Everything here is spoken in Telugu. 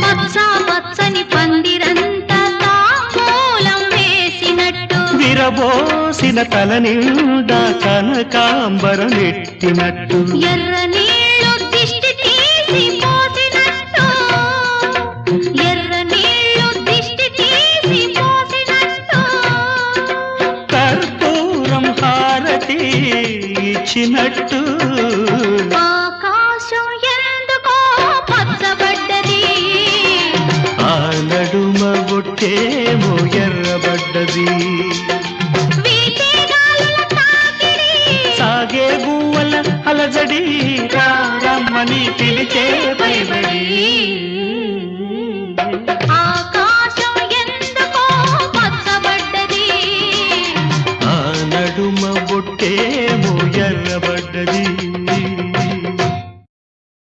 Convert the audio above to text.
పచ్చ పచ్చని పందిరంతా తాంబూలం వేసినట్టు విరబోసిన తల నిండా కనకాంబరం ఎట్టినట్టు ఎర్ర నీళ్ళు దిష్టి తీసి పోసినట్టు ఎర్ర నీళ్ళు దిష్టి తీసి పోసినట్టు కర్పూరం హారతి ఇచ్చినట్టు ఆకాశం ఎందుకో పచ్చబడ్డది ఆ నడుమ బొట్టేమో ఎర్రబడ్డది వీచే గాలుల తాకిడి సాగే గువ్వల అలజడి రమ్మని పిలిచే పైబడి